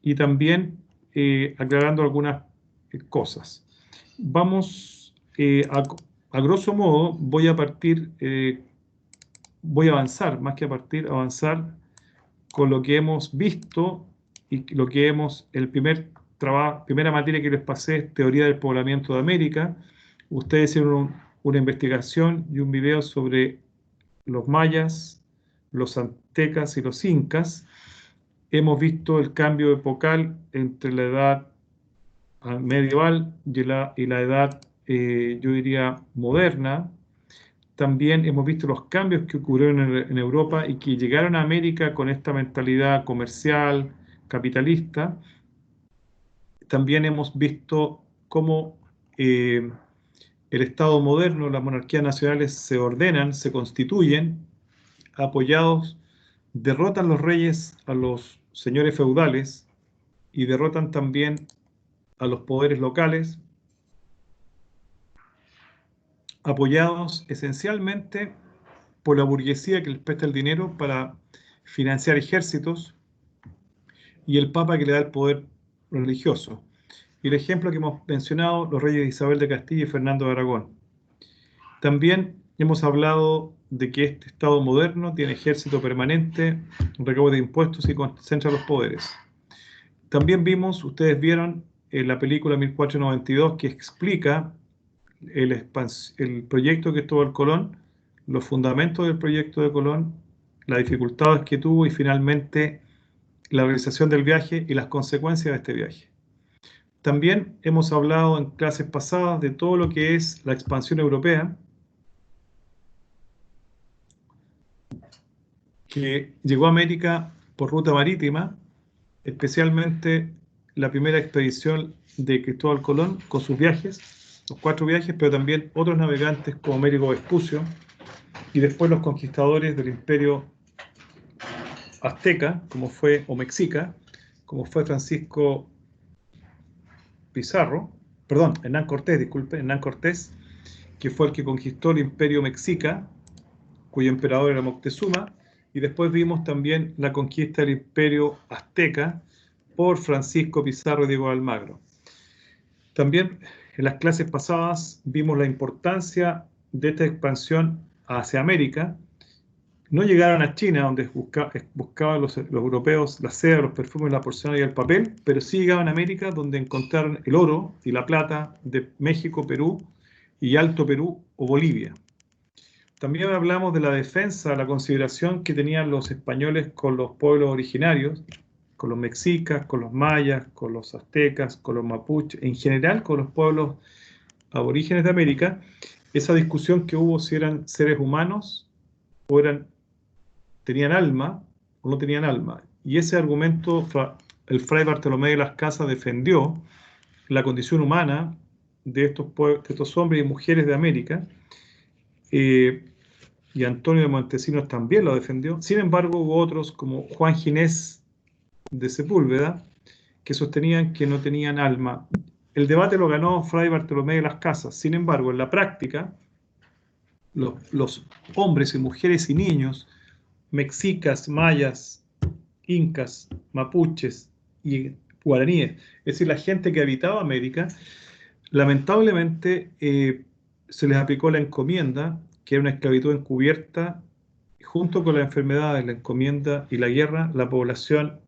y también aclarando algunas cosas. Vamos, a grosso modo, voy a avanzar, más que avanzar con lo que hemos visto y lo que primera materia que les pasé es Teoría del Poblamiento de América. Ustedes hicieron una investigación y un video sobre los mayas, los aztecas y los incas. Hemos visto el cambio epocal entre la edad medieval y la edad, yo diría, moderna. También hemos visto los cambios que ocurrieron en Europa y que llegaron a América con esta mentalidad comercial, capitalista. También hemos visto cómo el Estado moderno, las monarquías nacionales se ordenan, se constituyen, apoyados, derrotan los reyes a los señores feudales y derrotan también a los poderes locales, apoyados esencialmente por la burguesía que les presta el dinero para financiar ejércitos y el Papa que le da el poder religioso. Y el ejemplo que hemos mencionado, los reyes Isabel de Castilla y Fernando de Aragón. También hemos hablado de que este Estado moderno tiene ejército permanente, recauda impuestos y concentra los poderes. También ustedes vieron en la película 1492 que explica el proyecto que tuvo el Colón, los fundamentos del proyecto de Colón, las dificultades que tuvo y finalmente la realización del viaje y las consecuencias de este viaje. También hemos hablado en clases pasadas de todo lo que es la expansión europea, que llegó a América por ruta marítima, especialmente la primera expedición de Cristóbal Colón con sus viajes, los 4 viajes, pero también otros navegantes como Américo Vespucio y después los conquistadores del imperio azteca, o mexica, como fue Francisco Pizarro, perdón, Hernán Cortés, disculpe, Hernán Cortés, que fue el que conquistó el imperio mexica, cuyo emperador era Moctezuma, y después vimos también la conquista del imperio azteca por Francisco Pizarro y Diego de Almagro. También en las clases pasadas vimos la importancia de esta expansión hacia América. No llegaron a China, donde buscaban los europeos la seda, los perfumes, la porcelana y el papel, pero sí llegaban a América, donde encontraron el oro y la plata de México, Perú y Alto Perú o Bolivia. También hablamos de la defensa, la consideración que tenían los españoles con los pueblos originarios, con los mexicas, con los mayas, con los aztecas, con los mapuches, en general con los pueblos aborígenes de América, esa discusión que hubo si eran seres humanos o tenían alma o no tenían alma. Y ese argumento el fray Bartolomé de las Casas defendió la condición humana de estos hombres y mujeres de América, y Antonio de Montesinos también lo defendió. Sin embargo, hubo otros como Juan Ginés de Sepúlveda que sostenían que no tenían alma. El debate lo ganó fray Bartolomé de las Casas. Sin embargo, en la práctica, los hombres y mujeres y niños, mexicas, mayas, incas, mapuches y guaraníes, es decir, la gente que habitaba América, lamentablemente se les aplicó la encomienda, que era una esclavitud encubierta. Junto con las enfermedades, la encomienda y la guerra, la población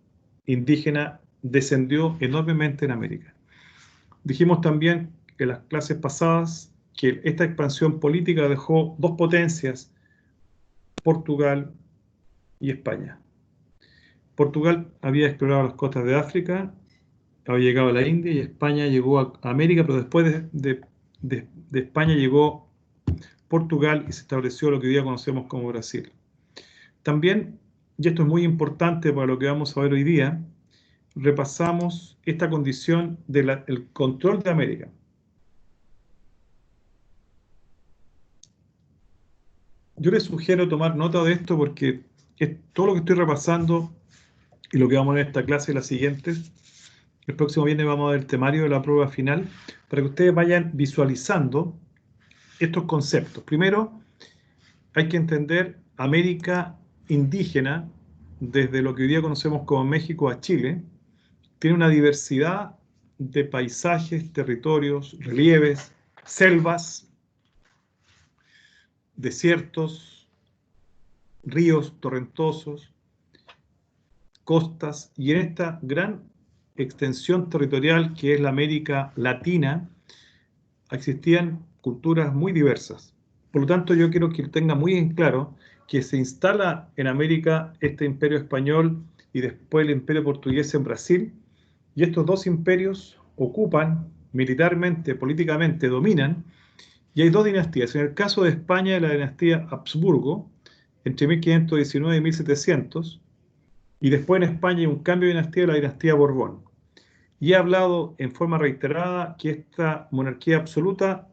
indígena descendió enormemente en América. Dijimos también en las clases pasadas que esta expansión política dejó 2 potencias, Portugal y España. Portugal había explorado las costas de África, había llegado a la India, y España llegó a América, pero después de España llegó Portugal y se estableció lo que hoy día conocemos como Brasil. También, y esto es muy importante para lo que vamos a ver hoy día, repasamos esta condición del control de América. Yo les sugiero tomar nota de esto porque todo lo que estoy repasando y lo que vamos a ver en esta clase y la siguiente. El próximo viernes vamos a ver el temario de la prueba final para que ustedes vayan visualizando estos conceptos. Primero, hay que entender América indígena desde lo que hoy día conocemos como México a Chile, tiene una diversidad de paisajes, territorios, relieves, selvas, desiertos, ríos torrentosos, costas, y en esta gran extensión territorial que es la América Latina, existían culturas muy diversas. Por lo tanto, yo quiero que tenga muy en claro que se instala en América este imperio español y después el imperio portugués en Brasil, y estos dos imperios ocupan militarmente, políticamente, dominan, y hay dos dinastías. En el caso de España, la dinastía Habsburgo, entre 1519 y 1700, y después en España hay un cambio de dinastía, la dinastía Borbón. Y he hablado en forma reiterada que esta monarquía absoluta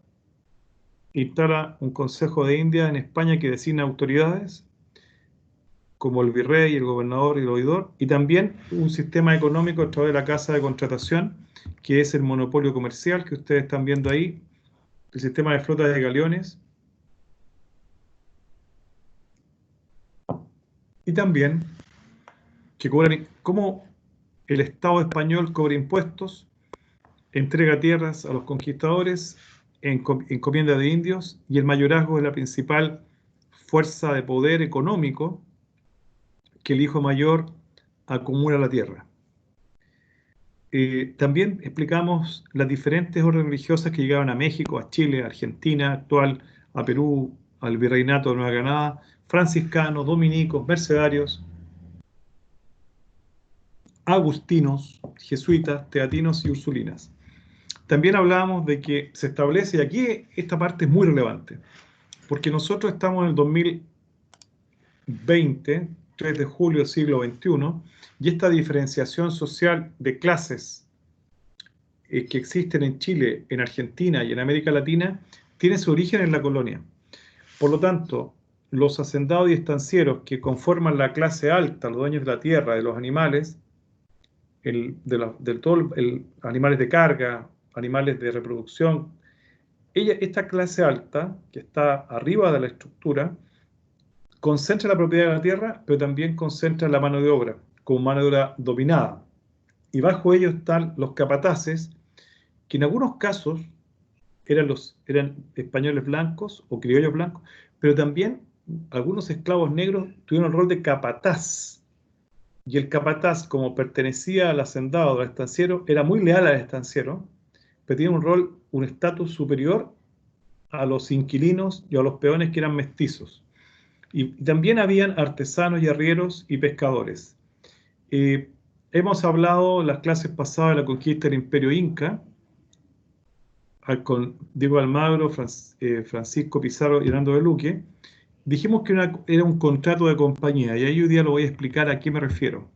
instala un Consejo de India en España que designa autoridades, como el virrey, el gobernador y el oidor, y también un sistema económico a través de la Casa de Contratación, que es el monopolio comercial que ustedes están viendo ahí, el sistema de flotas de galeones, y también que cobran, cómo el Estado español cobra impuestos, entrega tierras a los conquistadores, encomienda de indios, y el mayorazgo es la principal fuerza de poder económico que el hijo mayor acumula la tierra. También explicamos las diferentes órdenes religiosas que llegaban a México, a Chile, a Argentina, actual, a Perú, al Virreinato de Nueva Granada, franciscanos, dominicos, mercedarios, agustinos, jesuitas, teatinos y ursulinas. También hablábamos de que se establece, y aquí esta parte es muy relevante, porque nosotros estamos en el 2020, 3 de julio del siglo XXI, y esta diferenciación social de clases que existen en Chile, en Argentina y en América Latina, tiene su origen en la colonia. Por lo tanto, los hacendados y estancieros que conforman la clase alta, los dueños de la tierra, de los animales, animales de carga, animales de reproducción, esta clase alta, que está arriba de la estructura, concentra la propiedad de la tierra, pero también concentra la mano de obra, como mano de obra dominada. Y bajo ellos están los capataces, que en algunos casos eran españoles blancos o criollos blancos, pero también algunos esclavos negros tuvieron el rol de capataz. Y el capataz, como pertenecía al hacendado, al estanciero, era muy leal al estanciero, pero tenía un rol, un estatus superior a los inquilinos y a los peones que eran mestizos. Y también habían artesanos y arrieros y pescadores. Hemos hablado en las clases pasadas de la conquista del Imperio Inca, con Diego Almagro, Francisco Pizarro y Hernando de Luque. Dijimos que era un contrato de compañía, y ahí hoy día lo voy a explicar a qué me refiero.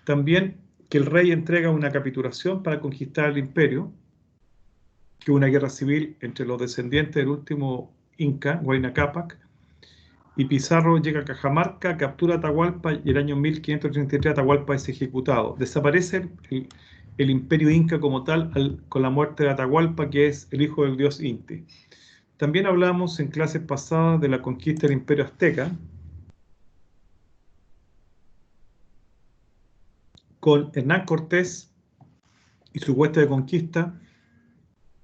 También que el rey entrega una capitulación para conquistar el imperio, que hubo una guerra civil entre los descendientes del último Inca, Huayna Cápac, y Pizarro llega a Cajamarca, captura Atahualpa, y el año 1533 Atahualpa es ejecutado. Desaparece el imperio inca como tal con la muerte de Atahualpa, que es el hijo del dios Inti. También hablamos en clases pasadas de la conquista del imperio azteca, con Hernán Cortés y su hueste de conquista,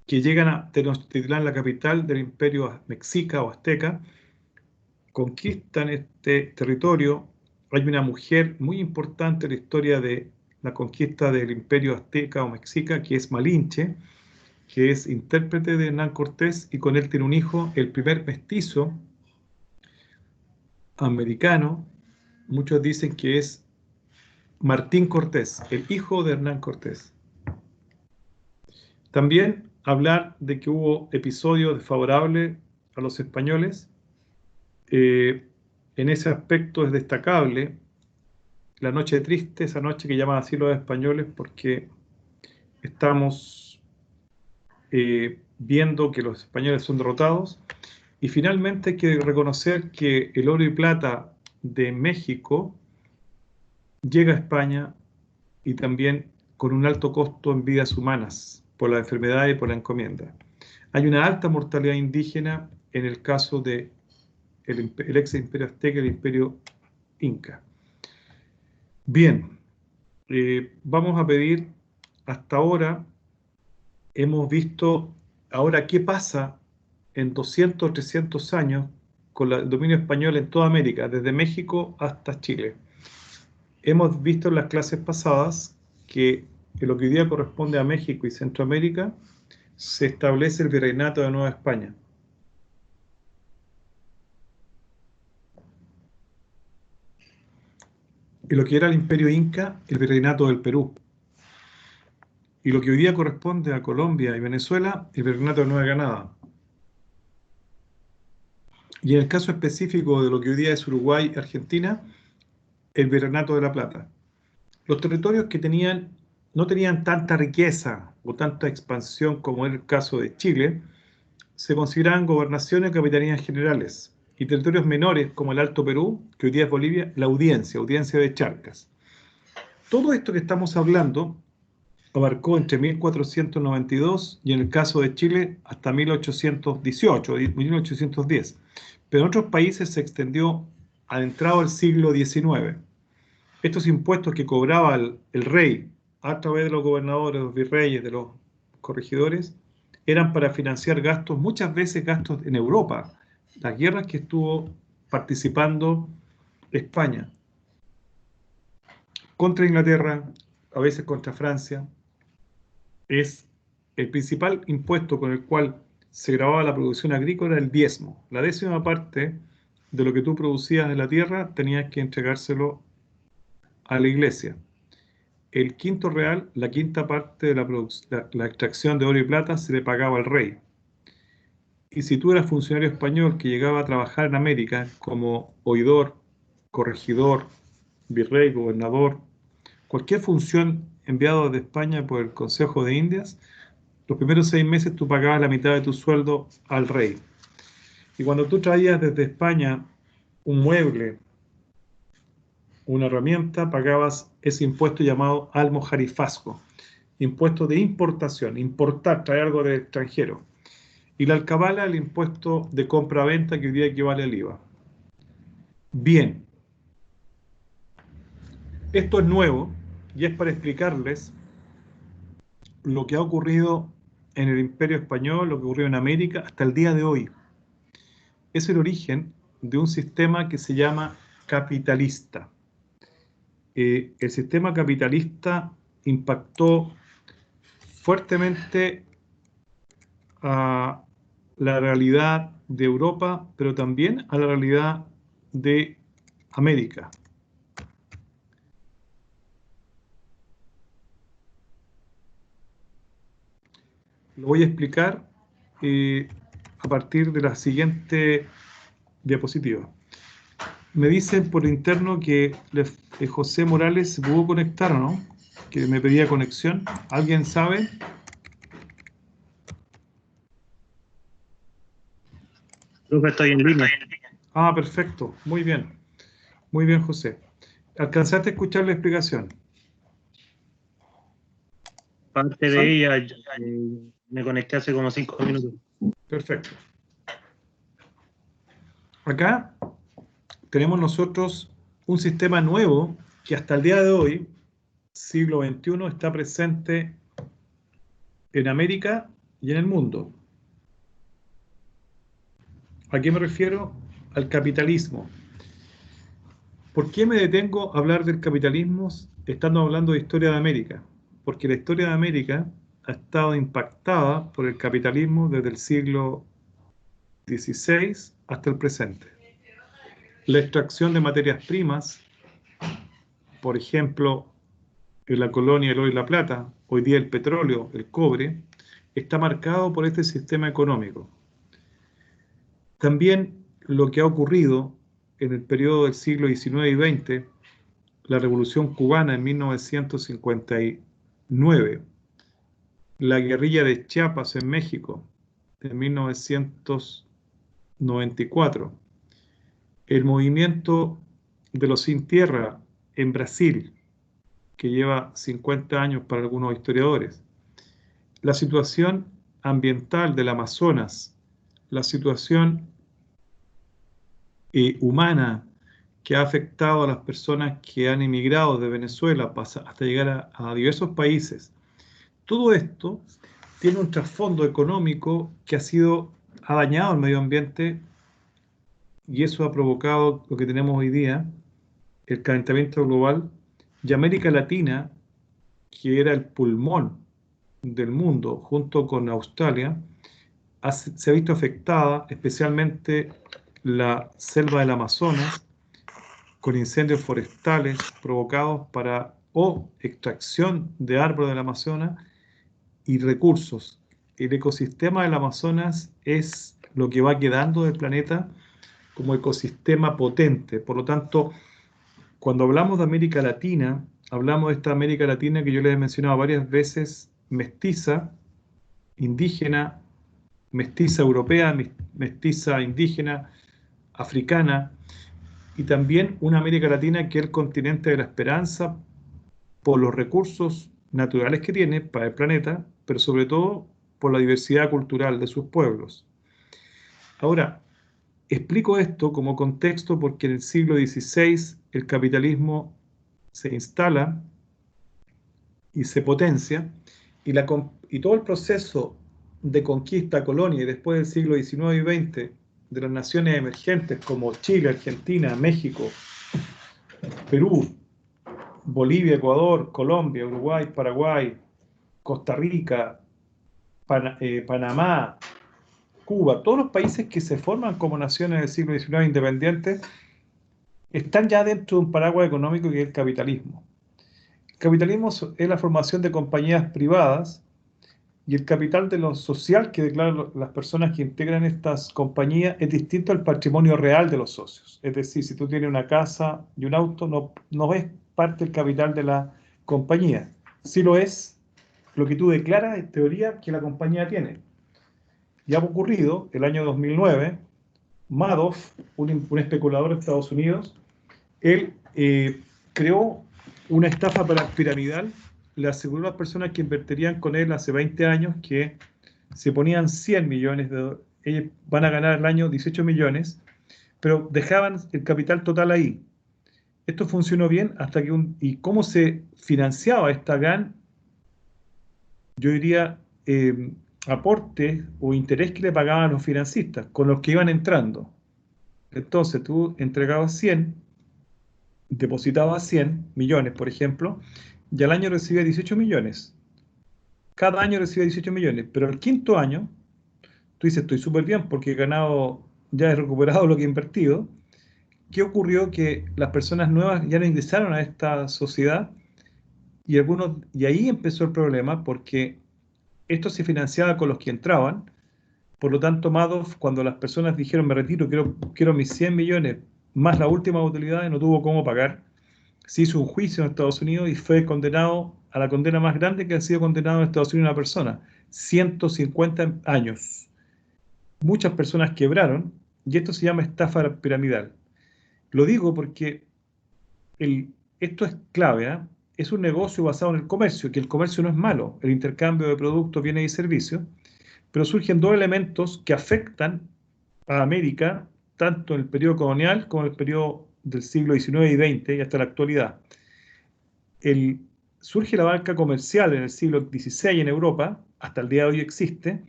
que llegan a Tenochtitlán, la capital del imperio mexica o azteca, conquistan este territorio. Hay una mujer muy importante en la historia de la conquista del imperio azteca o mexica, que es Malinche, que es intérprete de Hernán Cortés, y con él tiene un hijo, el primer mestizo americano. Muchos dicen que es Martín Cortés, el hijo de Hernán Cortés. También hablar de que hubo episodios desfavorables a los españoles. En ese aspecto es destacable la noche triste, esa noche que llaman así los españoles, porque estamos viendo que los españoles son derrotados. Y finalmente hay que reconocer que el oro y plata de México llega a España, y también con un alto costo en vidas humanas por la enfermedad y por la encomienda. Hay una alta mortalidad indígena en el caso de el ex imperio azteca y el imperio inca. Bien, vamos a pedir hasta ahora hemos visto, ahora qué pasa en 200 o 300 años con el dominio español en toda América, desde México hasta Chile. Hemos visto en las clases pasadas que en lo que hoy día corresponde a México y Centroamérica se establece el Virreinato de Nueva España. Y lo que era el Imperio Inca, el Virreinato del Perú. Y lo que hoy día corresponde a Colombia y Venezuela, el Virreinato de Nueva Granada. Y en el caso específico de lo que hoy día es Uruguay y Argentina, el Virreinato de la Plata. Los territorios que no tenían tanta riqueza o tanta expansión como en el caso de Chile, se consideraban gobernaciones o capitanías generales, y territorios menores como el Alto Perú, que hoy día es Bolivia, la audiencia de Charcas. Todo esto que estamos hablando abarcó entre 1492 y en el caso de Chile hasta 1818, 1810. Pero en otros países se extendió adentrado el siglo XIX. Estos impuestos que cobraba el rey a través de los gobernadores, de los virreyes, de los corregidores, eran para financiar gastos, muchas veces gastos en Europa, las guerras que estuvo participando España contra Inglaterra, a veces contra Francia. Es el principal impuesto con el cual se grababa la producción agrícola, el diezmo. La 10ª parte de lo que tú producías en la tierra tenías que entregárselo a la iglesia. El quinto real, la quinta parte de la extracción de oro y plata se le pagaba al rey. Y si tú eras funcionario español que llegaba a trabajar en América como oidor, corregidor, virrey, gobernador, cualquier función enviado de España por el Consejo de Indias, los primeros 6 meses tú pagabas la mitad de tu sueldo al rey. Y cuando tú traías desde España un mueble, una herramienta, pagabas ese impuesto llamado almojarifazgo, impuesto de importación, importar, traer algo del extranjero. Y la alcabala, el impuesto de compra-venta que hoy día equivale al IVA. Bien, esto es nuevo y es para explicarles lo que ha ocurrido en el Imperio Español, lo que ocurrió en América hasta el día de hoy. Es el origen de un sistema que se llama capitalista. El sistema capitalista impactó fuertemente a la realidad de Europa, pero también a la realidad de América. Lo voy a explicar a partir de la siguiente diapositiva. Me dicen por interno que José Morales se pudo conectar, ¿o no? Que me pedía conexión. ¿Alguien sabe? Creo que estoy en línea. Ah, perfecto. Muy bien. Muy bien, José. ¿Alcanzaste a escuchar la explicación? Parte de ella, me conecté hace como 5 minutos. Perfecto. Acá tenemos nosotros un sistema nuevo que hasta el día de hoy, siglo XXI, está presente en América y en el mundo. ¿A qué me refiero? Al capitalismo. ¿Por qué me detengo a hablar del capitalismo estando hablando de historia de América? Porque la historia de América ha estado impactada por el capitalismo desde el siglo XVI hasta el presente. La extracción de materias primas, por ejemplo, en la colonia El Oro y la Plata, hoy día el petróleo, el cobre, está marcado por este sistema económico. También lo que ha ocurrido en el periodo del siglo XIX y XX, la Revolución Cubana en 1959, la guerrilla de Chiapas en México en 1994, el movimiento de los sin tierra en Brasil, que lleva 50 años para algunos historiadores, la situación ambiental del Amazonas, la situación humana que ha afectado a las personas que han emigrado de Venezuela hasta llegar a diversos países, todo esto tiene un trasfondo económico que ha dañado el medio ambiente y eso ha provocado lo que tenemos hoy día, el calentamiento global, y América Latina, que era el pulmón del mundo junto con Australia, se ha visto afectada, especialmente la selva del Amazonas, con incendios forestales provocados o extracción de árboles del Amazonas y recursos. El ecosistema del Amazonas es lo que va quedando del planeta como ecosistema potente. Por lo tanto, cuando hablamos de América Latina, hablamos de esta América Latina que yo les he mencionado varias veces, mestiza, indígena, mestiza europea, mestiza indígena, africana, y también una América Latina que es el continente de la esperanza por los recursos naturales que tiene para el planeta, pero sobre todo por la diversidad cultural de sus pueblos. Ahora, explico esto como contexto porque en el siglo XVI el capitalismo se instala y se potencia y todo el proceso de conquista, colonia y después del siglo XIX y XX de las naciones emergentes como Chile, Argentina, México, Perú, Bolivia, Ecuador, Colombia, Uruguay, Paraguay, Costa Rica, Panamá, Cuba, todos los países que se forman como naciones del siglo XIX independientes están ya dentro de un paraguas económico que es el capitalismo. El capitalismo es la formación de compañías privadas y el capital de lo social que declaran las personas que integran estas compañías es distinto al patrimonio real de los socios. Es decir, si tú tienes una casa y un auto, no es parte del capital de la compañía. Sí lo es lo que tú declaras en teoría que la compañía tiene. Y ha ocurrido el año 2009, Madoff, un especulador de Estados Unidos, él creó una estafa piramidal, le aseguró a las personas que invertirían con él hace 20 años que se ponían 100 millones de dólares, ellos van a ganar al año 18 millones, pero dejaban el capital total ahí. Esto funcionó bien hasta que ¿y cómo se financiaba esta gran, yo diría, aporte o interés que le pagaban los financistas con los que iban entrando? Entonces tú entregabas 100, depositabas 100 millones, por ejemplo, y al año recibía 18 millones. Cada año recibía 18 millones, pero el quinto año, tú dices, estoy súper bien porque he ganado, ya he recuperado lo que he invertido. ¿Qué ocurrió? Que las personas nuevas ya no ingresaron a esta sociedad y ahí empezó el problema porque esto se financiaba con los que entraban. Por lo tanto, Madoff, cuando las personas dijeron me retiro, quiero mis 100 millones más la última utilidad, no tuvo cómo pagar. Se hizo un juicio en Estados Unidos y fue condenado a la condena más grande que ha sido condenado en Estados Unidos una persona, 150 años. Muchas personas quebraron y esto se llama estafa piramidal. Lo digo porque esto es clave, ¿eh? Es un negocio basado en el comercio, que el comercio no es malo, el intercambio de productos, bienes y servicios, pero surgen dos elementos que afectan a América, tanto en el periodo colonial como en el periodo del siglo XIX y XX y hasta la actualidad. Surge la banca comercial en el siglo XVI en Europa, hasta el día de hoy existe,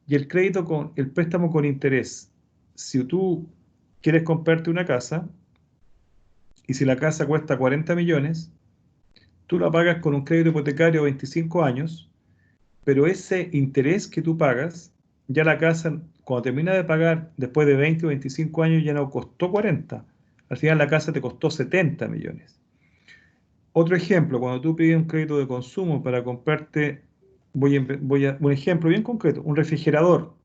y el el préstamo con interés. Si tú quieres comprarte una casa, y si la casa cuesta 40 millones, tú la pagas con un crédito hipotecario de 25 años, pero ese interés que tú pagas, ya la casa, cuando termina de pagar, después de 20 o 25 años, ya no costó 40. Al final la casa te costó 70 millones. Otro ejemplo, cuando tú pides un crédito de consumo para comprarte, un ejemplo bien concreto, un refrigerador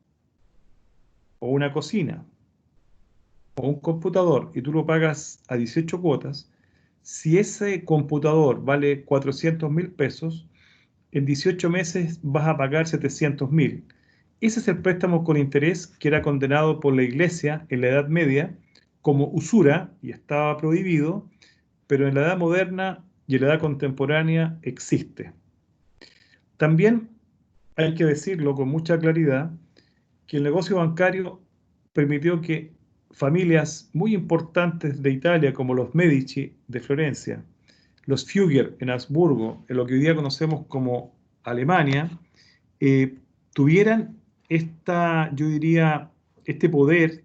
o una cocina o un computador y tú lo pagas a 18 cuotas, si ese computador vale 400.000 pesos, en 18 meses vas a pagar 700.000. Ese es el préstamo con interés que era condenado por la Iglesia en la Edad Media como usura y estaba prohibido, pero en la Edad Moderna y en la Edad Contemporánea existe. También hay que decirlo con mucha claridad que el negocio bancario permitió que familias muy importantes de Italia, como los Medici de Florencia, los Fugger en Habsburgo, en lo que hoy día conocemos como Alemania, tuvieran yo diría, este poder,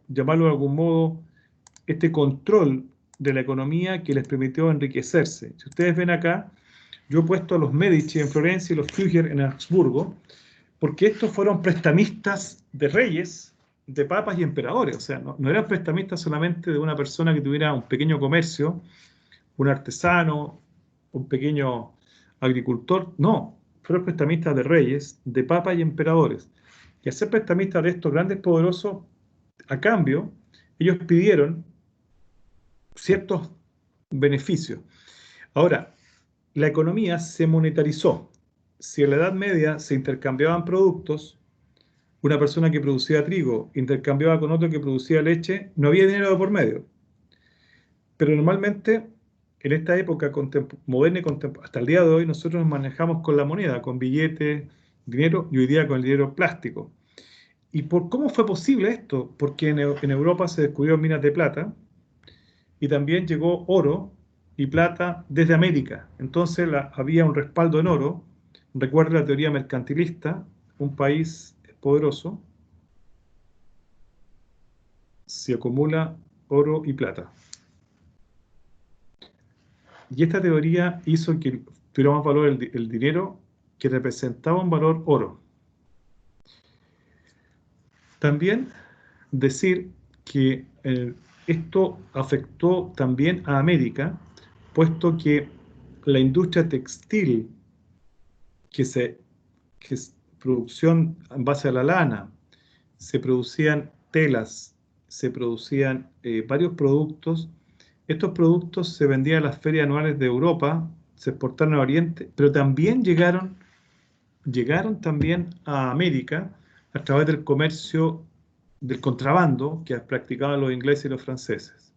llamarlo de algún modo, este control de la economía que les permitió enriquecerse. Si ustedes ven acá, yo he puesto a los Medici en Florencia y los Fugger en Habsburgo, porque estos fueron prestamistas de reyes, de papas y emperadores. O sea, no eran prestamistas solamente de una persona que tuviera un pequeño comercio, un artesano, un pequeño agricultor. No, fueron prestamistas de reyes, de papas y emperadores. Y al ser prestamistas de estos grandes poderosos, a cambio, ellos pidieron ciertos beneficios. Ahora, la economía se monetarizó. Si en la Edad Media se intercambiaban productos, una persona que producía trigo intercambiaba con otro que producía leche, no había dinero de por medio. Pero normalmente, en esta época moderna y hasta el día de hoy, nosotros nos manejamos con la moneda, con billetes, dinero, y hoy día con el dinero plástico. ¿Y cómo fue posible esto? Porque en Europa se descubrieron minas de plata y también llegó oro y plata desde América. Entonces había un respaldo en oro. Recuerda la teoría mercantilista, un país poderoso se acumula oro y plata. Y esta teoría hizo que tuviera más valor el dinero que representaba un valor oro. También decir que esto afectó también a América, puesto que la industria textil, que es producción en base a la lana, se producían telas, se producían varios productos. Estos productos se vendían en las ferias anuales de Europa, se exportaron a Oriente, pero también llegaron también a América a través del comercio del contrabando que practicaban los ingleses y los franceses.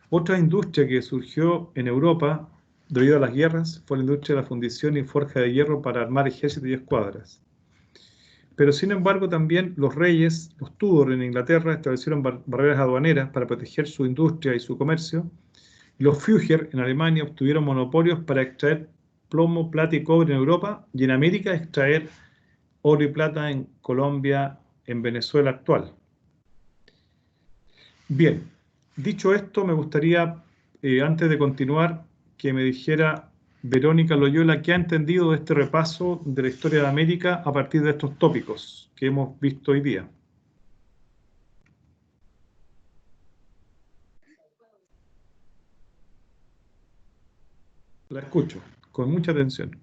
Otra industria que surgió en Europa debido a las guerras fue la industria de la fundición y forja de hierro para armar ejércitos y escuadras. Pero sin embargo también los reyes, los Tudor en Inglaterra, establecieron barreras aduaneras para proteger su industria y su comercio. Los Fugger en Alemania obtuvieron monopolios para extraer plomo, plata y cobre en Europa, y en América extraer oro y plata en Colombia, en Venezuela actual. Bien, dicho esto, me gustaría, antes de continuar, que me dijera Verónica Loyola qué ha entendido de este repaso de la historia de América a partir de estos tópicos que hemos visto hoy día. La escucho con mucha atención.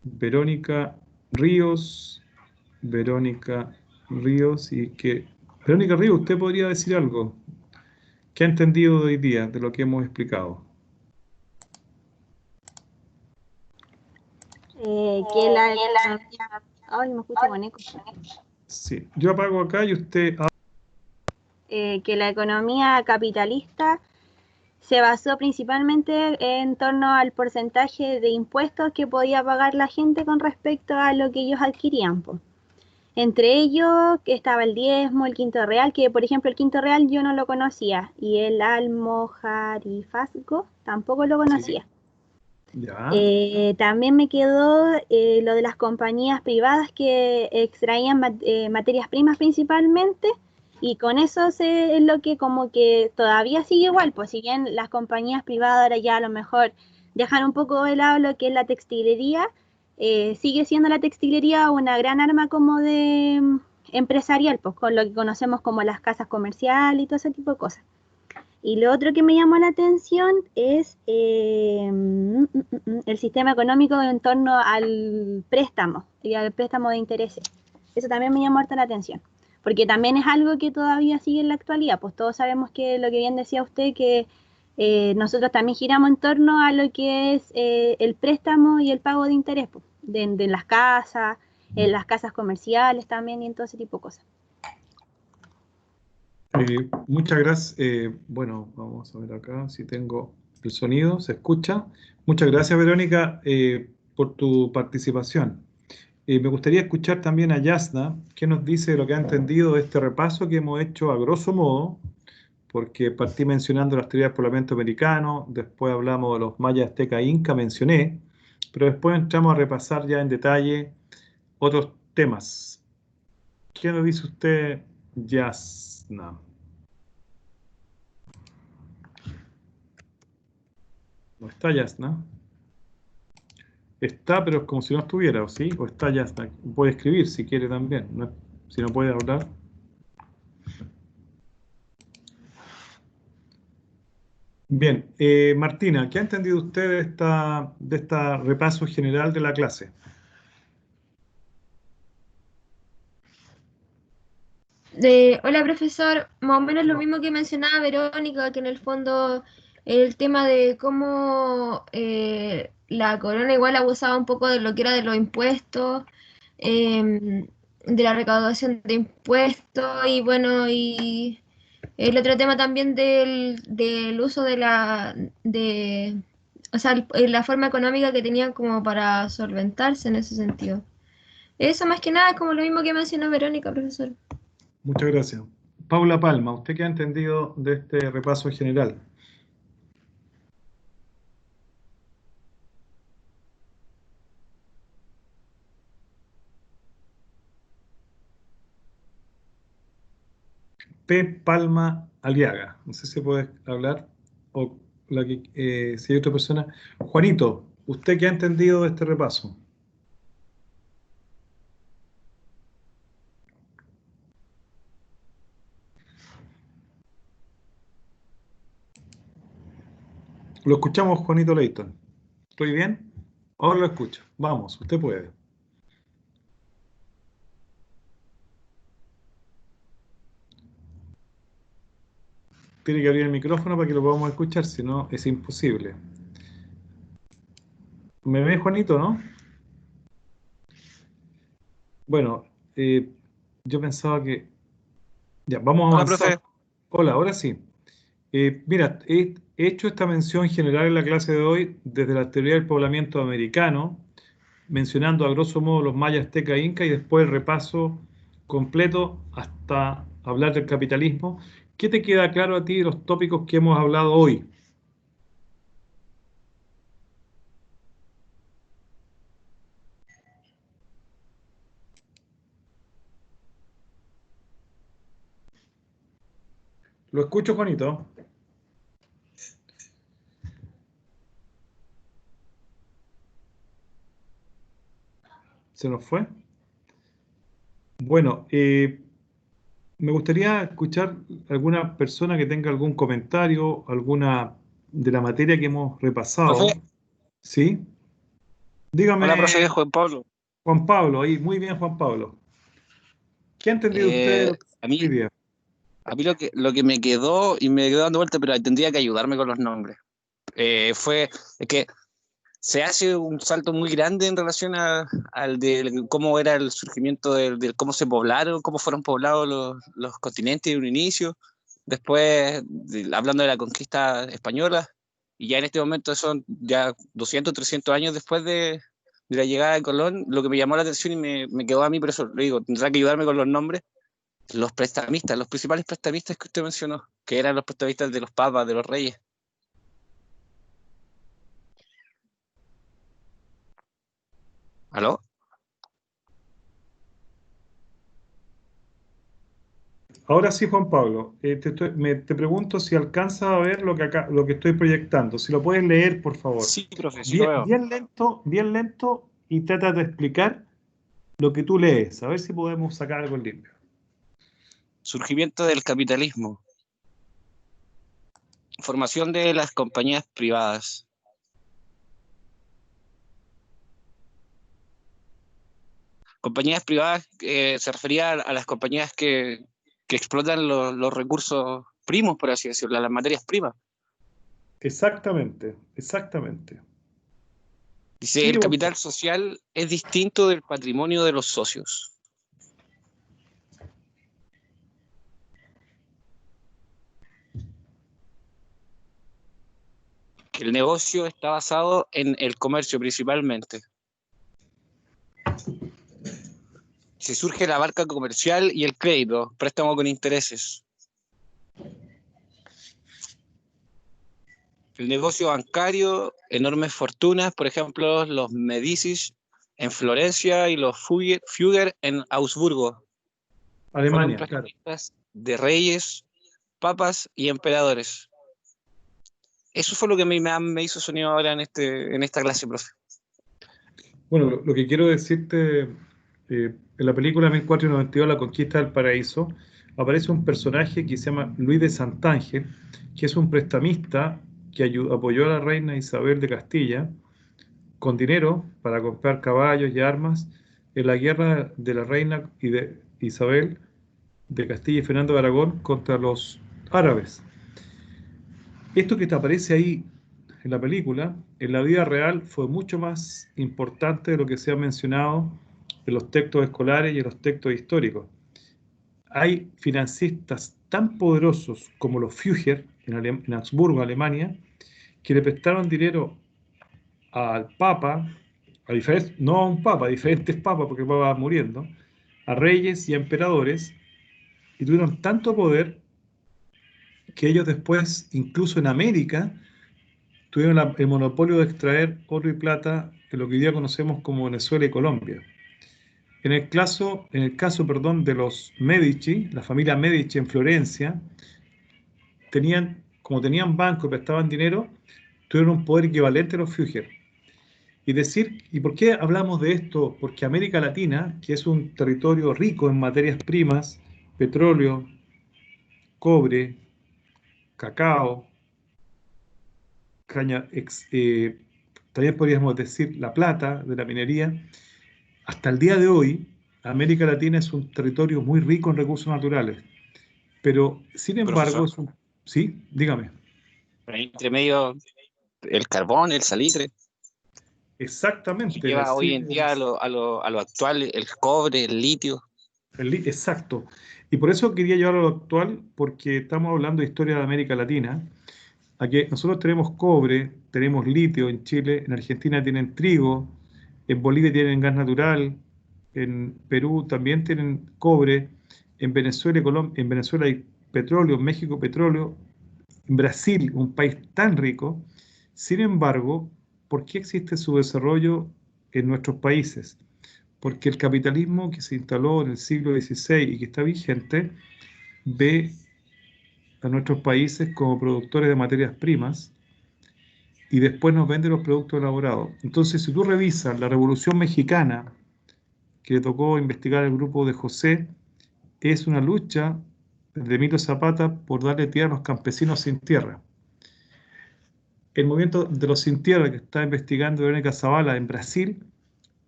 Verónica Ríos, y que... Verónica Ríos, ¿usted podría decir algo? ¿Qué ha entendido de hoy día de lo que hemos explicado? Que la economía... Ay, me escucho con eco. Sí, yo apago acá y usted... que la economía capitalista se basó principalmente en torno al porcentaje de impuestos que podía pagar la gente con respecto a lo que ellos adquirían, po. Entre ellos estaba el diezmo, el quinto real, que por ejemplo el quinto real yo no lo conocía, y el almojarifazgo tampoco lo conocía. Sí. Ya. También me quedó lo de las compañías privadas que extraían materias primas principalmente, y con eso es lo que como que todavía sigue igual, pues si bien las compañías privadas ahora ya a lo mejor dejan un poco de lado lo que es la textilería, sigue siendo la textilería una gran arma como de empresarial, pues con lo que conocemos como las casas comerciales y todo ese tipo de cosas. Y lo otro que me llamó la atención es el sistema económico en torno al préstamo y al préstamo de intereses. Eso también me llamó harta la atención, porque también es algo que todavía sigue en la actualidad. Pues todos sabemos que lo que bien decía usted, que nosotros también giramos en torno a lo que es el préstamo y el pago de interés, pues, de las casas, en las casas comerciales también y en todo ese tipo de cosas. Muchas gracias. Bueno, vamos a ver acá si tengo el sonido, ¿se escucha? Muchas gracias, Verónica, por tu participación. Me gustaría escuchar también a Yasna, que nos dice lo que ha entendido de este repaso que hemos hecho a grosso modo porque partí mencionando las teorías del poblamiento americano, después hablamos de los mayas, azteca, inca, mencioné, pero después entramos a repasar ya en detalle otros temas. ¿Qué nos dice usted, Yasna? ¿No está Yasna? Está, pero es como si no estuviera, ¿o sí? ¿O está Yasna? Puede escribir si quiere también, ¿no? Si no puede hablar. Bien, Martina, ¿qué ha entendido usted de esta repaso general de la clase? Hola profesor, más o menos lo mismo que mencionaba Verónica, que en el fondo el tema de cómo la corona igual abusaba un poco de lo que era de los impuestos, de la recaudación de impuestos y bueno, y el otro tema también del uso o sea, la forma económica que tenían como para solventarse en ese sentido. Eso más que nada es como lo mismo que mencionó Verónica, profesor. Muchas gracias. Paula Palma, ¿usted qué ha entendido de este repaso general? P. Palma Aliaga. No sé si puede hablar o si hay otra persona. Juanito, ¿usted qué ha entendido de este repaso? Lo escuchamos, Juanito Leighton. ¿Estoy bien? Ahora lo escucho. Vamos, usted puede. Tiene que abrir el micrófono para que lo podamos escuchar, si no es imposible. ¿Me ve, Juanito, no? Bueno, yo pensaba que... Ya, vamos a Hola, avanzar. profe. Hola, ahora sí. Mira, he hecho esta mención general en la clase de hoy desde la teoría del poblamiento americano, mencionando a grosso modo los mayas, azteca, inca y después el repaso completo hasta hablar del capitalismo. ¿Qué te queda claro a ti de los tópicos que hemos hablado hoy? Lo escucho, Juanito. ¿Se nos fue? Bueno, me gustaría escuchar alguna persona que tenga algún comentario, alguna de la materia que hemos repasado. Profe, ¿Sí? hola, profe Dígame, Juan Pablo. Juan Pablo, ahí, muy bien, Juan Pablo. ¿Qué ha entendido usted de lo que A mí, hoy día? lo que me quedó, y me quedó dando vuelta, pero tendría que ayudarme con los nombres, es que se hace un salto muy grande en relación al de cómo era el surgimiento del cómo se poblaron, cómo fueron poblados los continentes en un inicio, después hablando de la conquista española, y ya en este momento son ya 200, 300 años después de la llegada de Colón. Lo que me llamó la atención y me quedó a mí, por eso le digo, tendrá que ayudarme con los nombres, los prestamistas, los principales prestamistas que usted mencionó, que eran los prestamistas de los papas, de los reyes. ¿Aló? Ahora sí, Juan Pablo, te pregunto si alcanzas a ver lo que estoy proyectando. Si lo puedes leer, por favor. Sí, profe, sí lo veo. Bien lento y trata de explicar lo que tú lees, a ver si podemos sacar algo limpio. Surgimiento del capitalismo. Formación de las compañías privadas. Compañías privadas se refería a las compañías que explotan los recursos primos, por así decirlo, las materias primas. Exactamente, exactamente. Dice, el Sigue, por capital favor. social es distinto del patrimonio de los socios. Que el negocio está basado en el comercio principalmente. Se surge la banca comercial y el crédito, préstamo con intereses. el negocio bancario, enormes fortunas, por ejemplo, los Medicis en Florencia y los Fugger en Augsburgo. Alemania, Fueron claro. prestamistas de reyes, papas y emperadores. Eso fue lo que me hizo sonido ahora en esta clase, profe. Bueno, lo que quiero decirte, en la película 1492, La Conquista del Paraíso, aparece un personaje que se llama Luis de Santángel, que es un prestamista que apoyó a la reina Isabel de Castilla con dinero para comprar caballos y armas en la guerra de la reina y de Isabel de Castilla y Fernando de Aragón contra los árabes. Esto que te aparece ahí en la película, en la vida real fue mucho más importante de lo que se ha mencionado en los textos escolares y en los textos históricos. Hay financistas tan poderosos como los Fugger en Augsburgo, Alemania, que le prestaron dinero al Papa, no a un Papa, a diferentes papas, porque el Papa va muriendo, a reyes y a emperadores, y tuvieron tanto poder que ellos después, incluso en América, tuvieron el monopolio de extraer oro y plata en lo que hoy día conocemos como Venezuela y Colombia. En el caso, de los Medici, la familia Medici en Florencia, como tenían banco y prestaban dinero, tuvieron un poder equivalente a los Fugger. ¿Y por qué hablamos de esto? Porque América Latina, que es un territorio rico en materias primas, petróleo, cobre, cacao, también podríamos decir la plata de la minería, hasta el día de hoy, América Latina es un territorio muy rico en recursos naturales, pero sin embargo, sí, dígame. Entre medio, el carbón, el salitre. Exactamente. Que lleva hoy en día a lo actual, el cobre, el litio. Exacto. Y por eso quería llevarlo a lo actual, porque estamos hablando de historia de América Latina. Aquí nosotros tenemos cobre, tenemos litio en Chile, en Argentina tienen trigo, en Bolivia tienen gas natural, en Perú también tienen cobre, en Venezuela hay petróleo, en México petróleo, en Brasil, un país tan rico. Sin embargo, ¿por qué existe su desarrollo en nuestros países? Porque el capitalismo que se instaló en el siglo XVI y que está vigente ve a nuestros países como productores de materias primas y después nos vende los productos elaborados. Entonces, si tú revisas la Revolución Mexicana, que le tocó investigar al grupo de José, es una lucha de Emilio Zapata por darle tierra a los campesinos sin tierra. El movimiento de los sin tierra que está investigando Verónica Zavala en Brasil,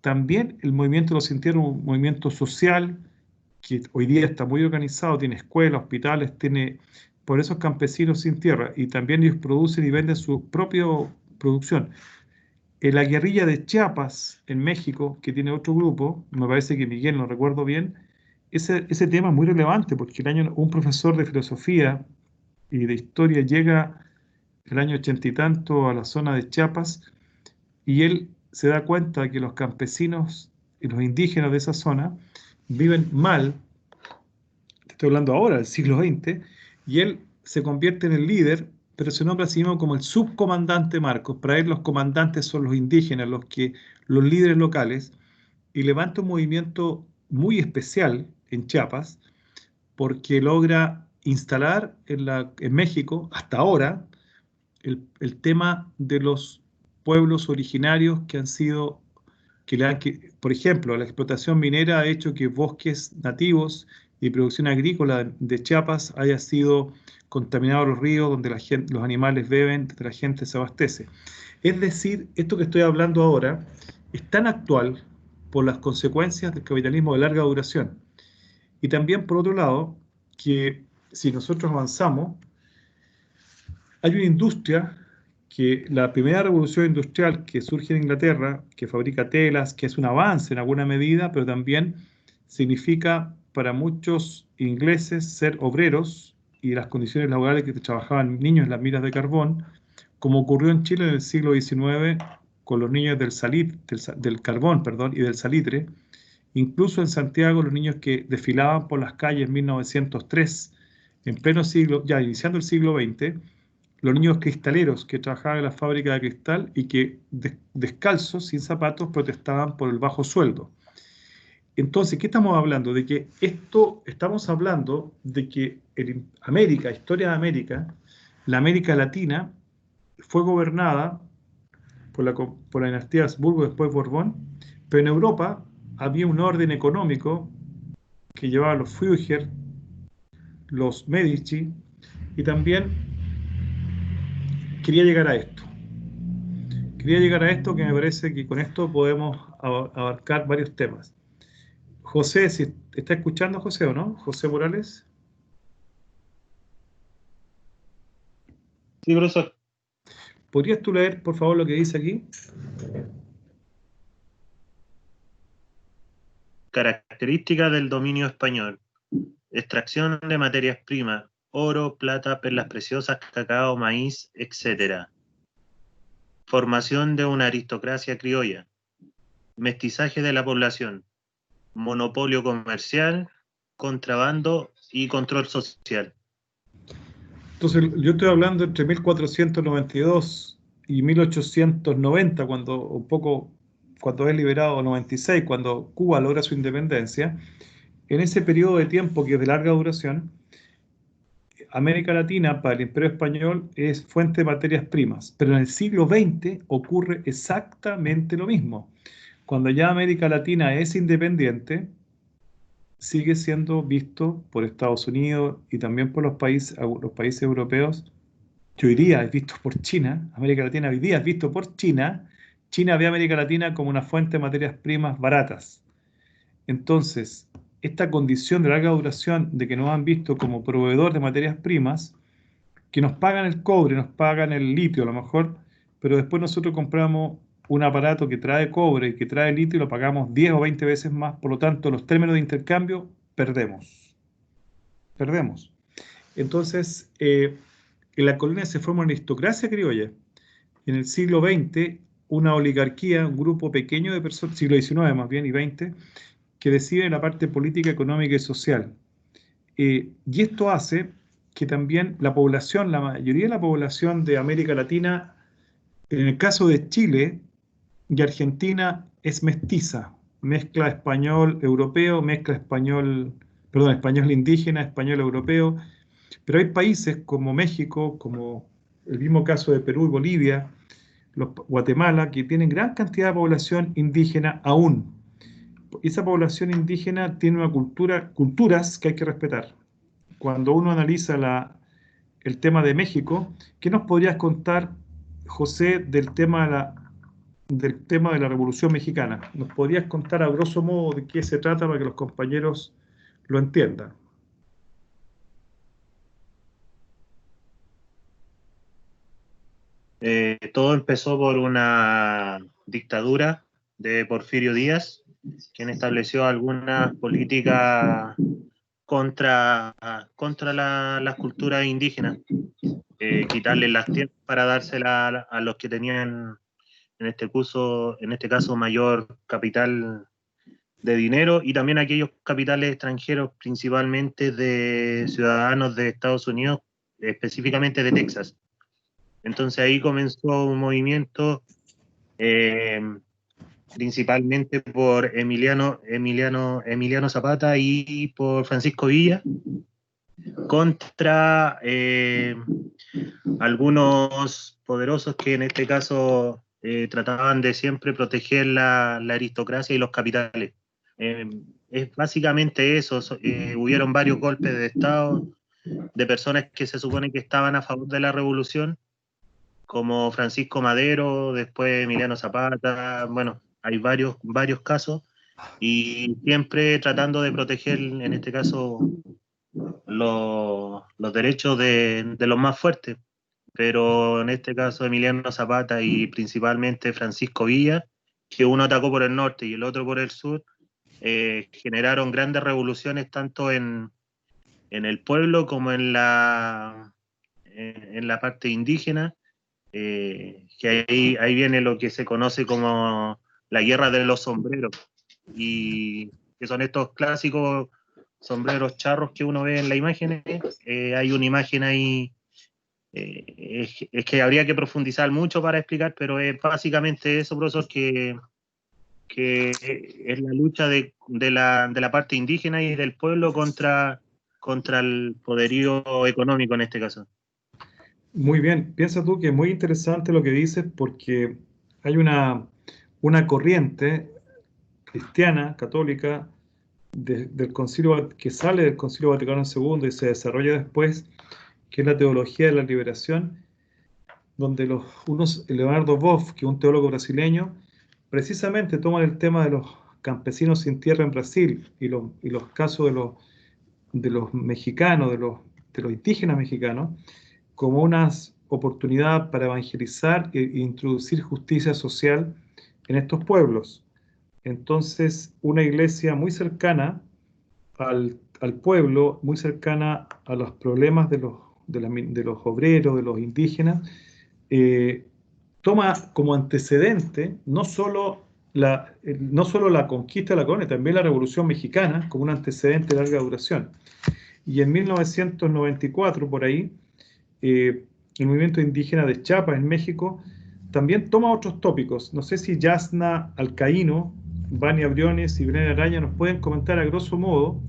también el movimiento de los sin tierra es un movimiento social que hoy día está muy organizado, tiene escuelas, hospitales, tiene por esos campesinos sin tierra, y también ellos producen y venden su propia producción. En la guerrilla de Chiapas, en México, que tiene otro grupo, me parece que Miguel, no recuerdo bien, ese tema es muy relevante porque un profesor de filosofía y de historia llega el año 80 y tanto a la zona de Chiapas y él se da cuenta que los campesinos y los indígenas de esa zona viven mal, estoy hablando ahora del siglo XX, y él se convierte en el líder, pero se nombra a sí mismo como el subcomandante Marcos. Para él los comandantes son los indígenas, los líderes locales, y levanta un movimiento muy especial en Chiapas, porque logra instalar en México, hasta ahora, el tema de los pueblos originarios que han sido, por ejemplo, la explotación minera ha hecho que bosques nativos y producción agrícola de Chiapas haya sido contaminados los ríos donde los animales beben, donde la gente se abastece. Es decir, esto que estoy hablando ahora es tan actual por las consecuencias del capitalismo de larga duración. Y también, por otro lado, que si nosotros avanzamos, hay una industria que la primera revolución industrial que surge en Inglaterra, que fabrica telas, que es un avance en alguna medida, pero también significa para muchos ingleses ser obreros y las condiciones laborales que trabajaban niños en las minas de carbón, como ocurrió en Chile en el siglo XIX con los niños del carbón, y del salitre. Incluso en Santiago, los niños que desfilaban por las calles en 1903, en pleno siglo, ya iniciando el siglo XX, los niños cristaleros que trabajaban en la fábrica de cristal y que descalzos, sin zapatos, protestaban por el bajo sueldo. Entonces, ¿qué estamos hablando? De que estamos hablando de que América, historia de América, la América Latina fue gobernada por la dinastía Habsburgo, después Borbón, pero en Europa había un orden económico que llevaban los Fugger, los Medici, y también quería llegar a esto. Quería llegar a esto, que me parece que con esto podemos abarcar varios temas. José, si está escuchando, José, ¿o no? José Morales. Sí, profesor. ¿Podrías tú leer, por favor, lo que dice aquí? Características del dominio español. Extracción de materias primas, oro, plata, perlas preciosas, cacao, maíz, etc. Formación de una aristocracia criolla. Mestizaje de la población. Monopolio comercial, contrabando y control social. Entonces, yo estoy hablando entre 1492 y 1890, cuando es liberado, 96, cuando Cuba logra su independencia. En ese periodo de tiempo, que es de larga duración, América Latina para el Imperio Español es fuente de materias primas, pero en el siglo XX ocurre exactamente lo mismo. Cuando ya América Latina es independiente, sigue siendo visto por Estados Unidos y también por los países europeos. Yo diría, es visto por China. América Latina hoy día es visto por China. China ve a América Latina como una fuente de materias primas baratas. Entonces, esta condición de larga duración de que nos han visto como proveedor de materias primas, que nos pagan el cobre, nos pagan el litio a lo mejor, pero después nosotros compramos un aparato que trae cobre y que trae litio y lo pagamos 10 o 20 veces más, por lo tanto, los términos de intercambio perdemos. Perdemos. Entonces, en la colonia se forma una aristocracia criolla. En el siglo XX, una oligarquía, un grupo pequeño de personas, siglo XIX más bien y XX, que decide la parte política, económica y social. Y esto hace que también la población, la mayoría de la población de América Latina, en el caso de Chile y Argentina, es mestiza, mezcla español-europeo, español indígena, español europeo, pero hay países como México, como el mismo caso de Perú y Bolivia, Guatemala, que tienen gran cantidad de población indígena aún. Esa población indígena tiene una culturas que hay que respetar. Cuando uno analiza el tema de México, ¿qué nos podrías contar, José, del tema de la Revolución Mexicana? ¿Nos podrías contar a grosso modo de qué se trata para que los compañeros lo entiendan? Todo empezó por una dictadura de Porfirio Díaz, quien estableció algunas políticas contra las culturas indígenas, quitarles las tierras para dárselas a los que tenían, en este caso, mayor capital de dinero, y también aquellos capitales extranjeros, principalmente de ciudadanos de Estados Unidos, específicamente de Texas. Entonces ahí comenzó un movimiento principalmente por Emiliano Zapata y por Francisco Villa, contra algunos poderosos que en este caso trataban de siempre proteger la aristocracia y los capitales. Es básicamente eso. Hubieron varios golpes de Estado de personas que se supone que estaban a favor de la revolución, como Francisco Madero, después Emiliano Zapata. Bueno, hay varios casos, y siempre tratando de proteger, en este caso, los derechos de los más fuertes. Pero en este caso Emiliano Zapata y principalmente Francisco Villa, que uno atacó por el norte y el otro por el sur, generaron grandes revoluciones tanto en el pueblo como en la parte indígena, que ahí viene lo que se conoce como la guerra de los sombreros, y que son estos clásicos sombreros charros que uno ve en la imagen. Hay una imagen ahí es que habría que profundizar mucho para explicar, pero es básicamente eso, profesor, que es la lucha de la parte indígena y del pueblo contra el poderío económico en este caso. Muy bien, piensa tú que es muy interesante lo que dices porque hay una corriente cristiana, católica, del concilio, que sale del Concilio Vaticano II y se desarrolla después, que es la teología de la liberación, donde Leonardo Boff, que es un teólogo brasileño, precisamente toman el tema de los campesinos sin tierra en Brasil y los casos de los mexicanos, de los indígenas mexicanos, como una oportunidad para evangelizar e introducir justicia social en estos pueblos. Entonces, una iglesia muy cercana al pueblo, muy cercana a los problemas de los obreros, de los indígenas, toma como antecedente no solo la conquista de la colonia, también la Revolución Mexicana como un antecedente de larga duración. Y en 1994, por ahí, el movimiento indígena de Chiapas en México también toma otros tópicos. No sé si Yasna Alcaíno, Vania Briones y Belén Araya nos pueden comentar a grosso modo,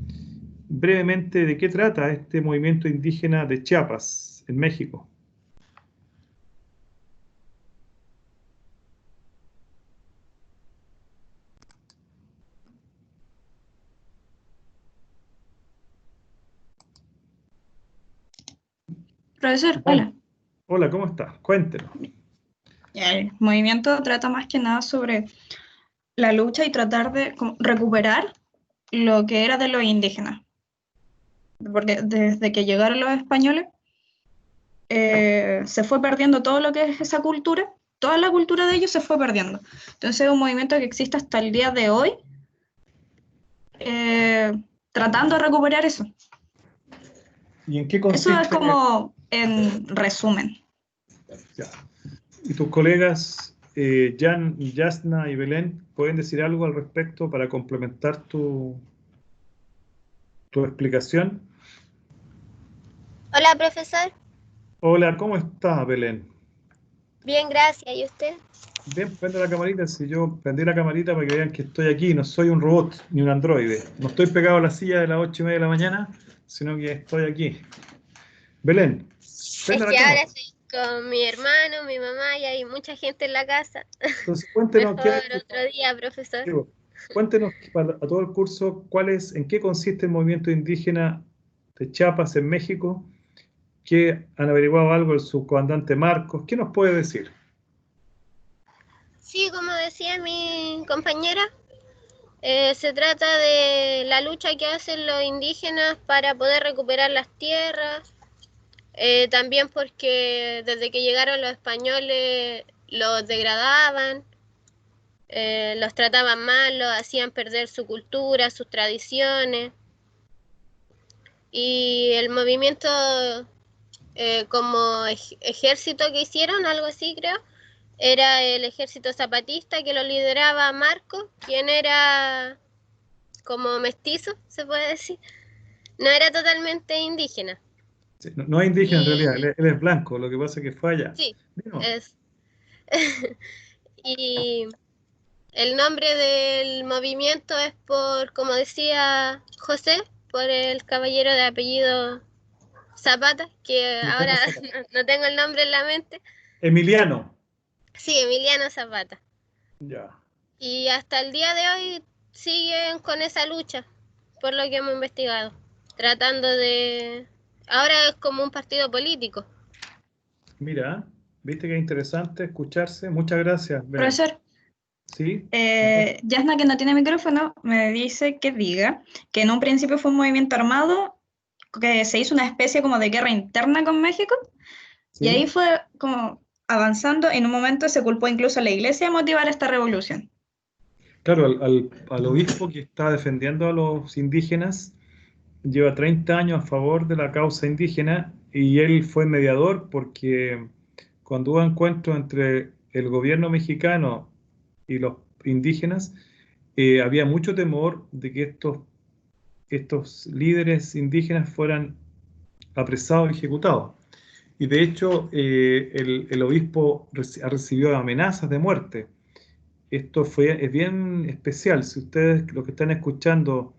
brevemente, de qué trata este movimiento indígena de Chiapas en México. Profesor, hola. Hola, ¿cómo estás? Cuéntenos. El movimiento trata más que nada sobre la lucha y tratar de recuperar lo que era de los indígenas. Porque desde que llegaron los españoles, se fue perdiendo todo lo que es esa cultura, toda la cultura de ellos se fue perdiendo. Entonces es un movimiento que existe hasta el día de hoy, tratando de recuperar eso. ¿Y en qué consiste? Eso es como en resumen. Ya. ¿Y tus colegas Yasna y Belén pueden decir algo al respecto para complementar tu explicación? Hola, profesor. Hola, ¿cómo está, Belén? Bien, gracias. ¿Y usted? Bien, prende la camarita. Si yo prendí la camarita para que vean que estoy aquí, no soy un robot ni un androide. No estoy pegado a la silla de las 8:30 de la mañana, sino que estoy aquí. Belén, prende Es la que cámara. ahora estoy con mi hermano, mi mamá y hay mucha gente en la casa. Entonces, cuéntenos Mejor otro día, profesor. Cuéntenos a todo el curso en qué consiste el movimiento indígena de Chiapas en México, que han averiguado algo el subcomandante Marcos. ¿Qué nos puede decir? Sí, como decía mi compañera, se trata de la lucha que hacen los indígenas para poder recuperar las tierras. También porque desde que llegaron los españoles los degradaban, los trataban mal, los hacían perder su cultura, sus tradiciones. Y el movimiento como ejército que hicieron, algo así creo, era el ejército zapatista que lo lideraba Marco, quien era como mestizo, se puede decir. No era totalmente indígena. Sí, no es indígena en realidad, él es blanco, lo que pasa es que falla. Sí, es. Y el nombre del movimiento es por, como decía José, por el caballero de apellido Zapata, que ahora no tengo el nombre en la mente. Emiliano. Sí, Emiliano Zapata. Ya. Y hasta el día de hoy siguen con esa lucha, por lo que hemos investigado, tratando de... Ahora es como un partido político. Mira, viste que es interesante escucharse. Muchas gracias, Belén. Profesor, ¿Sí? Yasna, que no tiene micrófono, me dice que diga que en un principio fue un movimiento armado, que se hizo una especie como de guerra interna con México, ¿Sí? y ahí fue como avanzando. En un momento se culpó incluso a la iglesia de motivar esta revolución. Claro, al obispo que está defendiendo a los indígenas lleva 30 años a favor de la causa indígena y él fue mediador porque cuando hubo encuentros entre el gobierno mexicano y los indígenas, había mucho temor de que estos líderes indígenas fueran apresados y ejecutados. Y de hecho, el obispo ha recibido amenazas de muerte. Esto es bien especial. Si ustedes, los que están escuchando,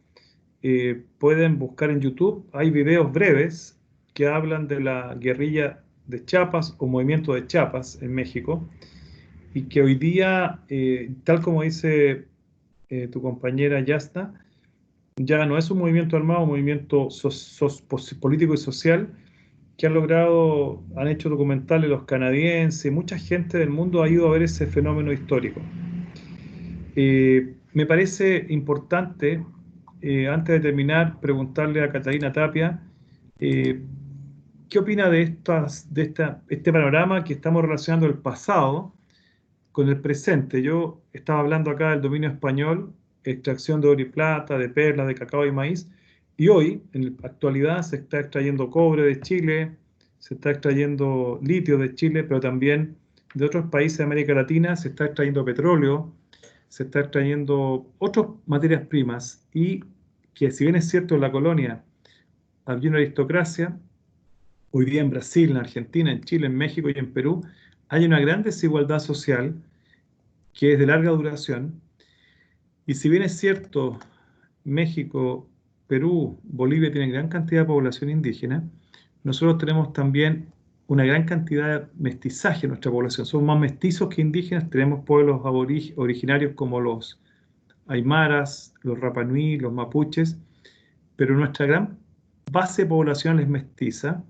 pueden buscar en YouTube, hay videos breves que hablan de la guerrilla de Chiapas o movimiento de Chiapas en México, y que hoy día, tal como dice tu compañera Yasta, ya no es un movimiento armado, un movimiento político y social que han hecho documentales los canadienses, mucha gente del mundo ha ido a ver ese fenómeno histórico. Me parece importante, antes de terminar, preguntarle a Catalina Tapia, ¿qué opina de este panorama que estamos relacionando el pasado con el presente? Yo estaba hablando acá del dominio español, extracción de oro y plata, de perlas, de cacao y maíz, y hoy, en la actualidad, se está extrayendo cobre de Chile, se está extrayendo litio de Chile, pero también de otros países de América Latina se está extrayendo petróleo, se está extrayendo otras materias primas, y que si bien es cierto en la colonia había una aristocracia, hoy día en Brasil, en Argentina, en Chile, en México y en Perú, hay una gran desigualdad social que es de larga duración. Y si bien es cierto, México, Perú, Bolivia tienen gran cantidad de población indígena, nosotros tenemos también una gran cantidad de mestizaje en nuestra población. Somos más mestizos que indígenas, tenemos pueblos originarios como los aymaras, los rapanui, los mapuches, pero nuestra gran base poblacional es mestiza.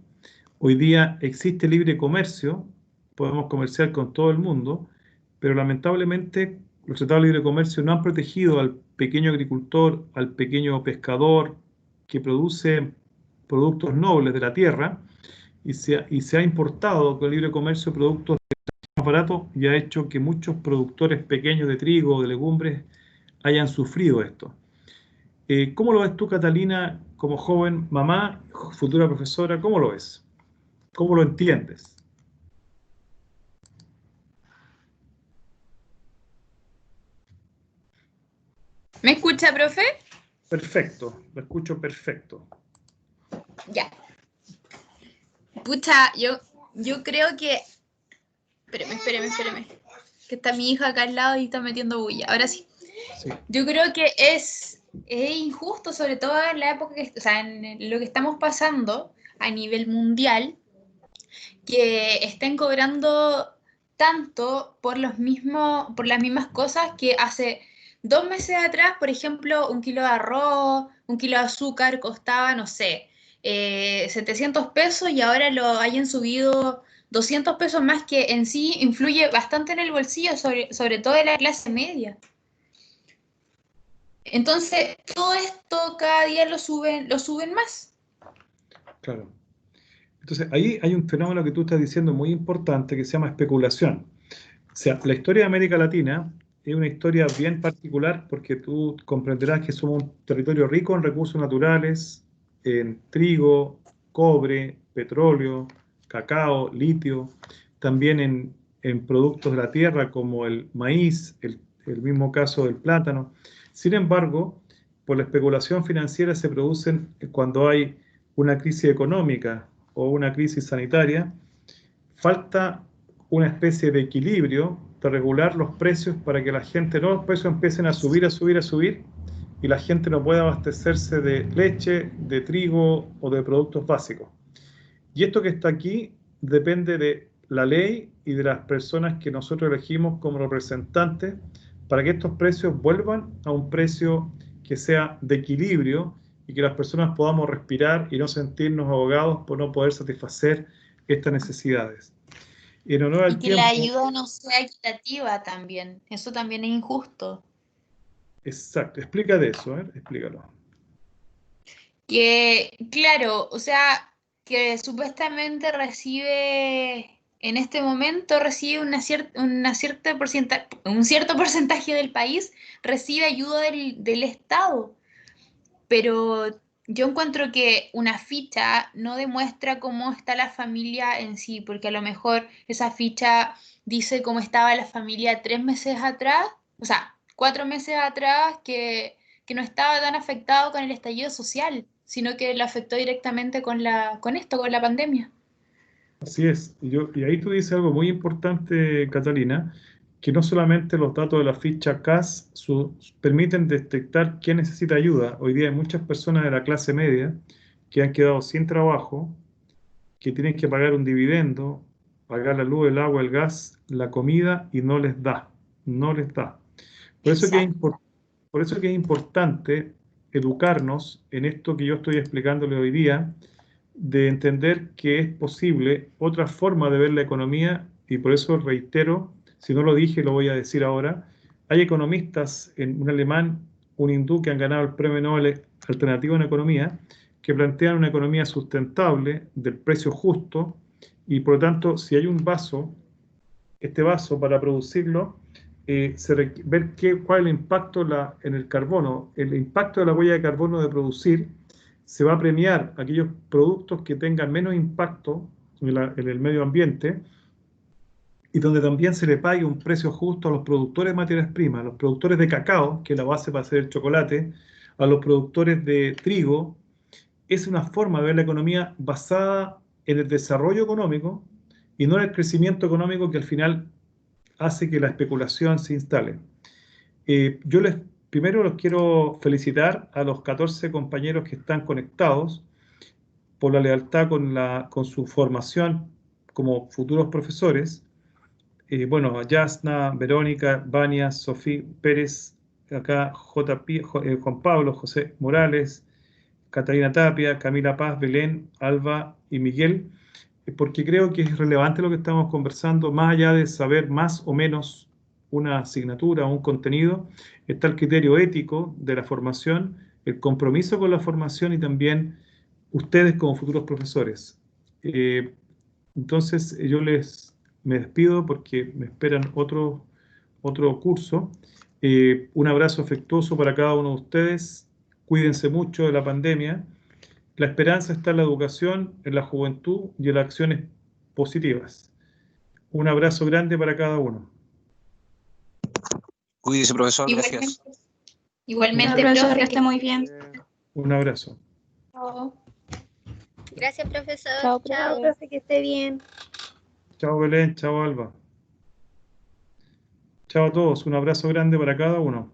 Hoy día existe libre comercio, podemos comerciar con todo el mundo, pero lamentablemente los tratados de libre comercio no han protegido al pequeño agricultor, al pequeño pescador que produce productos nobles de la tierra, y se ha importado con el libre comercio productos más baratos, y ha hecho que muchos productores pequeños de trigo o de legumbres hayan sufrido esto. ¿Cómo lo ves tú, Catalina, como joven mamá, futura profesora? ¿Cómo lo ves? ¿Cómo lo entiendes? ¿Me escucha, profe? Perfecto, lo escucho perfecto. Ya. Pucha, yo creo que... Espéreme. Que está mi hija acá al lado y está metiendo bulla. Ahora sí. Sí. Yo creo que es injusto, sobre todo en la época, o sea, en lo que estamos pasando a nivel mundial, que estén cobrando tanto por las mismas cosas que hace 2 meses atrás, por ejemplo, 1 kilo de arroz, 1 kilo de azúcar costaba, no sé, 700 pesos, y ahora lo hayan subido 200 pesos más, que en sí influye bastante en el bolsillo, sobre todo de la clase media. Entonces, todo esto cada día lo suben más. Claro. Entonces, ahí hay un fenómeno que tú estás diciendo muy importante que se llama especulación. O sea, la historia de América Latina es una historia bien particular, porque tú comprenderás que somos un territorio rico en recursos naturales, en trigo, cobre, petróleo, cacao, litio, también en productos de la tierra como el maíz, el mismo caso del plátano. Sin embargo, por la especulación financiera se producen cuando hay una crisis económica o una crisis sanitaria, falta una especie de equilibrio de regular los precios para que los precios empiecen a subir, y la gente no pueda abastecerse de leche, de trigo o de productos básicos. Y esto que está aquí depende de la ley y de las personas que nosotros elegimos como representantes, para que estos precios vuelvan a un precio que sea de equilibrio y que las personas podamos respirar y no sentirnos ahogados por no poder satisfacer estas necesidades. En honor al Y que tiempo, la ayuda no sea equitativa también. Eso también es injusto. Exacto, explica de eso, explícalo. Que, claro, o sea, que supuestamente en este momento recibe un cierto porcentaje del país, recibe ayuda del Estado. Pero yo encuentro que una ficha no demuestra cómo está la familia en sí, porque a lo mejor esa ficha dice cómo estaba la familia 3 meses atrás, o sea, 4 meses atrás, que no estaba tan afectado con el estallido social, sino que lo afectó directamente con la pandemia. Así es. Y ahí tú dices algo muy importante, Catalina, que no solamente los datos de la ficha CAS permiten detectar quién necesita ayuda. Hoy día hay muchas personas de la clase media que han quedado sin trabajo, que tienen que pagar un dividendo, pagar la luz, el agua, el gas, la comida y no les da. No les da. Por eso que por eso que es importante educarnos en esto que yo estoy explicándole hoy día, de entender que es posible otra forma de ver la economía, y por eso reitero, si no lo dije, lo voy a decir ahora. Hay economistas, un alemán, un hindú, que han ganado el premio Nobel alternativo en economía, que plantean una economía sustentable, del precio justo, y por lo tanto, si hay un vaso, este vaso para producirlo, ver cuál es el impacto en el carbono. El impacto de la huella de carbono de producir se va a premiar aquellos productos que tengan menos impacto en el medio ambiente, y donde también se le pague un precio justo a los productores de materias primas, a los productores de cacao, que es la base para hacer el chocolate, a los productores de trigo. Es una forma de ver la economía basada en el desarrollo económico y no en el crecimiento económico, que al final hace que la especulación se instale. Yo primero los quiero felicitar a los 14 compañeros que están conectados por la lealtad con su formación como futuros profesores. Bueno, a Yasna, Verónica, Vania, Sofía Pérez, acá Juan Pablo, José Morales, Catalina Tapia, Camila Paz, Belén, Alba y Miguel, porque creo que es relevante lo que estamos conversando. Más allá de saber más o menos una asignatura o un contenido, está el criterio ético de la formación, el compromiso con la formación y también ustedes como futuros profesores. Entonces me despido porque me esperan otro curso. Un abrazo afectuoso para cada uno de ustedes. Cuídense mucho de la pandemia. La esperanza está en la educación, en la juventud y en las acciones positivas. Un abrazo grande para cada uno. Cuídese, profesor. Gracias. Igualmente, profesor, profe, que esté muy bien. Un abrazo. chao. Gracias, profesor. Chao, Chao. profe, que esté bien. Chao, Belén. Chao, Alba. Chao a todos. Un abrazo grande para cada uno.